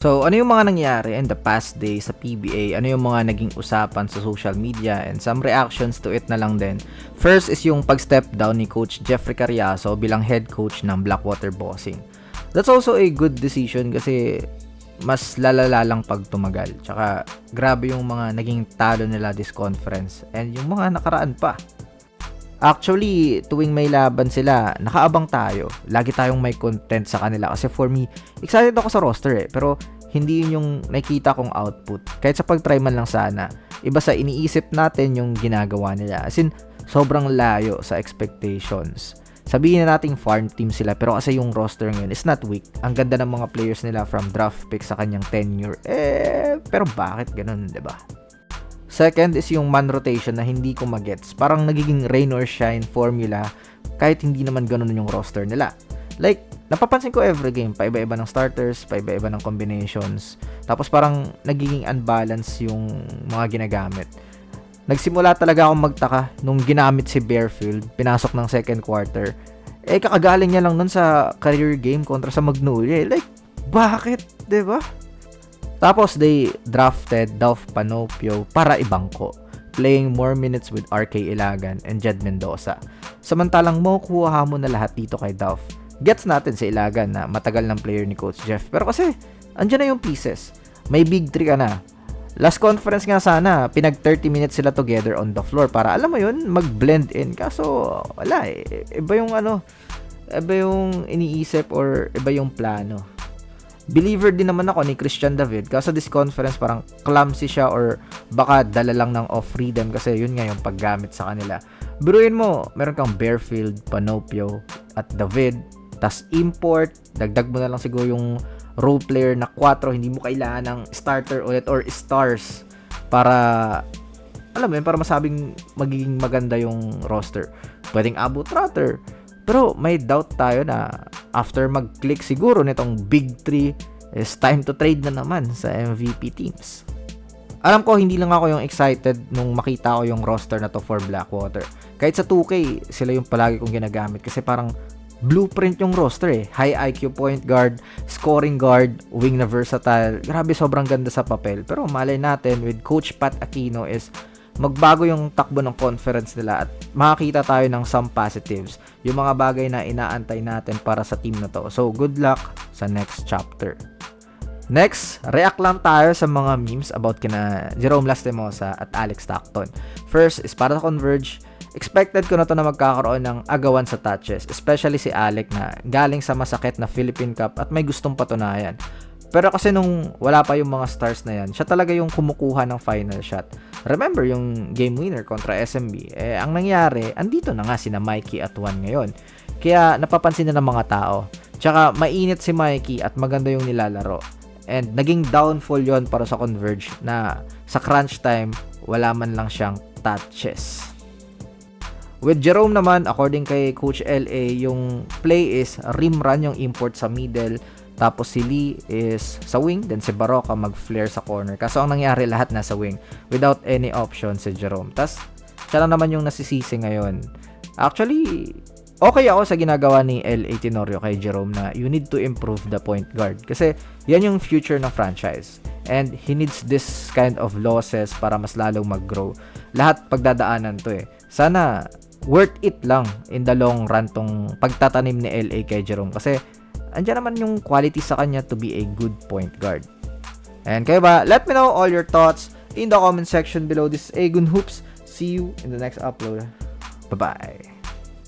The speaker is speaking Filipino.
So, ano yung mga nangyari in the past days sa PBA? Ano yung mga naging usapan sa social media and some reactions to it na lang din. First is yung pag-step down ni Coach Jeffrey Cariaso bilang head coach ng Blackwater Bossing. That's also a good decision kasi mas lalala lang pag tumagal. Tsaka grabe yung mga naging talo nila this conference and yung mga nakaraan pa. Actually, tuwing may laban sila, nakaabang tayo. Lagi tayong may content sa kanila. Kasi for me, excited ako sa roster Pero hindi yun yung nakita kong output. Kahit sa pag-try man lang sana. Iba sa iniisip natin yung ginagawa nila. As in, sobrang layo sa expectations. Sabihin na nating farm team sila. Pero kasi yung roster ngayon is not weak. Ang ganda ng mga players nila from draft picks sa kanyang tenure. Pero bakit ganun, diba? Second is yung man rotation na hindi ko magets. Parang nagiging rain or shine formula kahit hindi naman ganun yung roster nila. Like, napapansin ko every game, paiba-iba ng starters, paiba-iba ng combinations. Tapos parang nagiging unbalance yung mga ginagamit. Nagsimula talaga akong magtaka nung ginamit si Bearfield, pinasok ng second quarter. Kakagaling niya lang nun sa career game kontra sa Magnolia. Like, bakit? Diba? Tapos they drafted Dolph Panopio para ibangko, playing more minutes with RK Ilagan and Jed Mendoza. Samantalang kuha mo na lahat dito kay Dolph. Gets natin si Ilagan na matagal ng player ni Coach Jeff. Pero kasi, andyan na yung pieces. May big three ka na. Last conference nga sana, pinag 30 minutes sila together on the floor para alam mo yun, mag-blend in. Kaso, wala Iba yung iniisip or iba yung plano. Believer din naman ako ni Christian David kasi this conference parang clumsy siya or baka dala lang ng off freedom kasi yun nga yung paggamit sa kanila. Biruin mo, meron kang Bearfield, Panopio at David, tas import, dagdag mo na lang siguro yung role player na 4, hindi mo kailangan ng starter ulit or stars para alam mo yun, para masabing magiging maganda yung roster. Pwedeng Abu Trotter. Pero may doubt tayo na after mag-click siguro nitong Big 3 is time to trade na naman sa MVP teams. Alam ko hindi lang ako yung excited nung makita ko yung roster na to for Blackwater. Kahit sa 2K, sila yung palagi kong ginagamit kasi parang blueprint yung roster High IQ point guard, scoring guard, wing na versatile. Grabe, sobrang ganda sa papel. Pero malay natin with Coach Pat Aquino is magbago yung takbo ng conference nila at makakita tayo ng some positives. Yung mga bagay na inaantay natin para sa team na to. So, good luck sa next chapter. Next, react lang tayo sa mga memes about kina Jerome Lastimosa at Alex Stockton. First is para sa Converge. Expected ko na to na magkakaroon ng agawan sa touches, especially si Alec na galing sa masakit na Philippine Cup at may gustong patunayan. Pero kasi nung wala pa yung mga stars na yan, siya talaga yung kumukuha ng final shot. Remember yung game winner kontra SMB? Ang nangyari, andito na nga sina Mikey at Juan ngayon. Kaya napapansin na ng mga tao. Tsaka mainit si Mikey at maganda yung nilalaro. And naging downfall yon para sa Converge na sa crunch time, wala man lang siyang touches. With Jerome naman, according kay Coach LA, yung play is rim run yung import sa middle. Tapos si Lee is sa wing, then si Baroka mag-flare sa corner. Kaso ang nangyari lahat nasa wing without any option si Jerome. Tas siya lang naman yung nasisisi ngayon. Actually, okay ako sa ginagawa ni LA Tenorio kay Jerome na you need to improve the point guard. Kasi yan yung future ng franchise. And he needs this kind of losses para mas lalong mag-grow. Lahat pagdadaanan to Sana worth it lang in the long run tong pagtatanim ni LA kay Jerome. Kasi andyan naman yung quality sa kanya to be a good point guard. And kayo ba? Let me know all your thoughts in the comment section below. This is Agun Hoops. See you in the next upload. Bye-bye.